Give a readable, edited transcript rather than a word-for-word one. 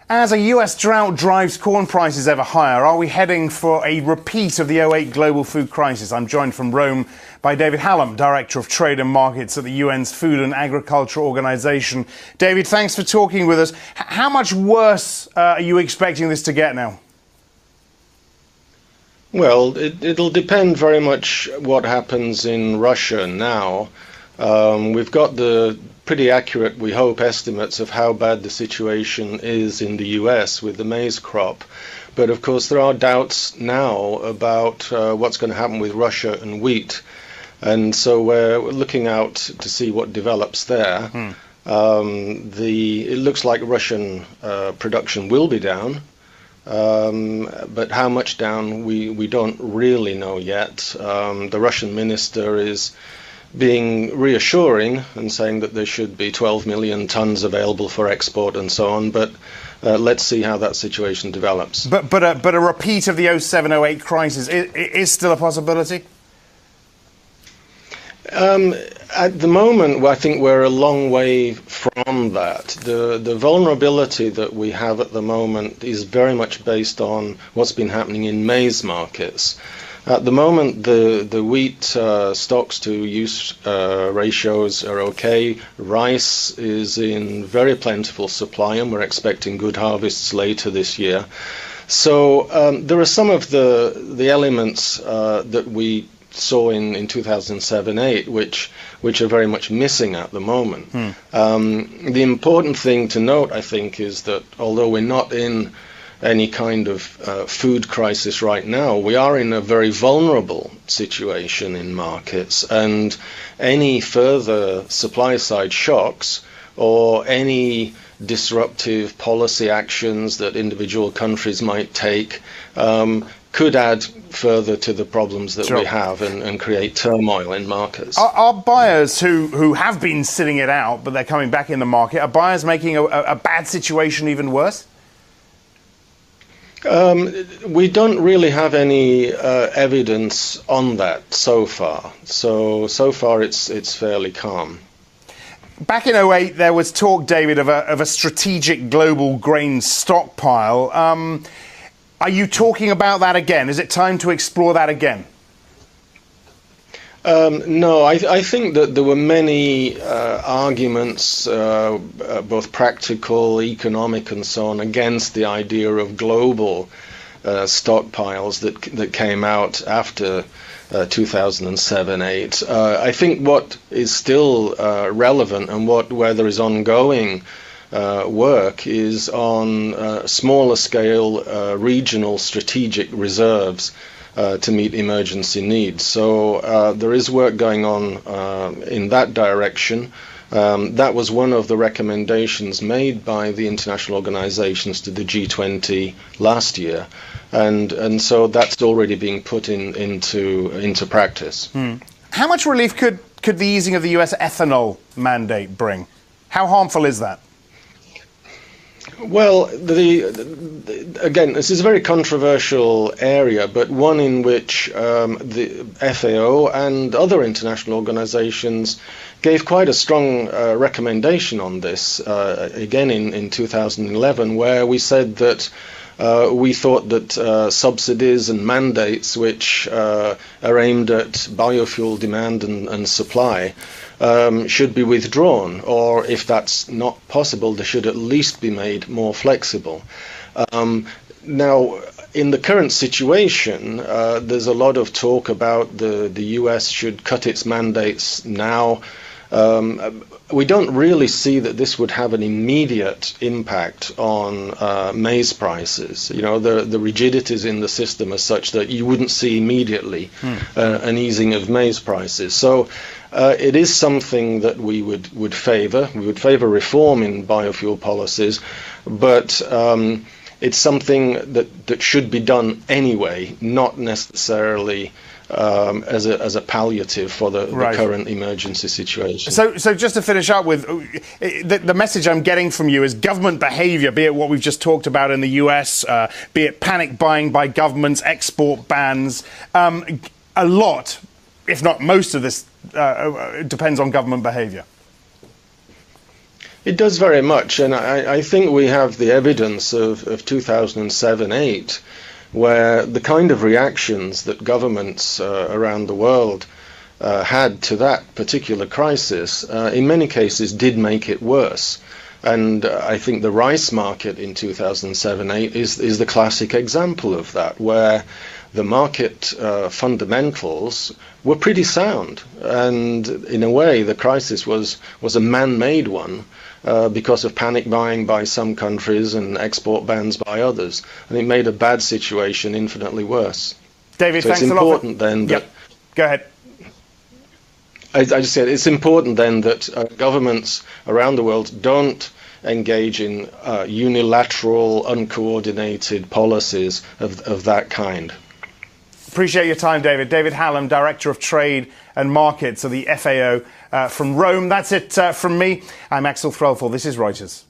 As a US drought drives corn prices ever higher, are we heading for a repeat of the '08 global food crisis? I'm joined from Rome by David Hallam, Director of Trade and Markets at the UN's Food and Agriculture Organization. David, thanks for talking with us. How much worse are you expecting this to get now? Well, it'll depend very much what happens in Russia now. We've got the pretty accurate, we hope, estimates of how bad the situation is in the US with the maize crop. But of course, there are doubts now about what's going to happen with Russia and wheat. And so we're looking out to see what develops there. It looks like Russian production will be down. But how much down, we don't really know yet. The Russian minister is being reassuring and saying that there should be 12 million tons available for export and so on. But let's see how that situation develops. But a repeat of the '07-08 crisis is still a possibility? At the moment, I think we're a long way from that. The vulnerability that we have at the moment is very much based on what's been happening in maize markets. At the moment, the wheat stocks to use ratios are okay. Rice is in very plentiful supply, and we're expecting good harvests later this year. So there are some of the elements that we saw in 2007-08, which are very much missing at the moment. The important thing to note, I think, is that although we're not in any kind of food crisis right now, we are in a very vulnerable situation in markets, and any further supply side shocks or any disruptive policy actions that individual countries might take could add further to the problems that we have and create turmoil in markets. Are buyers who have been sitting it out, but they're coming back in the market, are buyers making a bad situation even worse? We don't really have any evidence on that so far. So far it's fairly calm. Back in '08, there was talk, David, of a strategic global grain stockpile. Are you talking about that again? Is it time to explore that again? No, I think that there were many arguments, both practical, economic and so on, against the idea of global stockpiles that came out after 2007-08. I think what is still relevant and where there is ongoing work is on smaller scale regional strategic reserves to meet emergency needs. So there is work going on in that direction. That was one of the recommendations made by the international organizations to the G20 last year, and so that's already being put into practice. How much relief could the easing of the US ethanol mandate bring? How harmful is that? Well, again, this is a very controversial area, but one in which the FAO and other international organizations gave quite a strong recommendation on this, again in 2011, where we said that we thought that subsidies and mandates which are aimed at biofuel demand and supply should be withdrawn, or if that's not possible, they should at least be made more flexible. Now, in the current situation, there's a lot of talk about the US should cut its mandates now. We don't really see that this would have an immediate impact on maize prices. You know, the rigidities in the system are such that you wouldn't see immediately an easing of maize prices. So it is something that we would favor. We would favor reform in biofuel policies, but it's something that should be done anyway, not necessarily as a palliative for the current emergency situation. So just to finish up with, the message I'm getting from you is government behavior, be it what we've just talked about in the US, be it panic buying by governments, export bans, a lot, if not most of this, depends on government behavior. It does very much, and I think we have the evidence of 2007-8, where the kind of reactions that governments around the world had to that particular crisis, in many cases did make it worse. And I think the rice market in 2007-8 is the classic example of that, where the market fundamentals were pretty sound. And in a way, the crisis was a man-made one because of panic buying by some countries and export bans by others. And it made a bad situation infinitely worse. David, so thanks it's a lot. important then that... Yep. Go ahead. I just said it's important then that governments around the world don't engage in unilateral, uncoordinated policies of that kind. Appreciate your time, David. David Hallam, Director of Trade and Markets of the FAO from Rome. That's it from me. I'm Axel Threlfall. This is Reuters.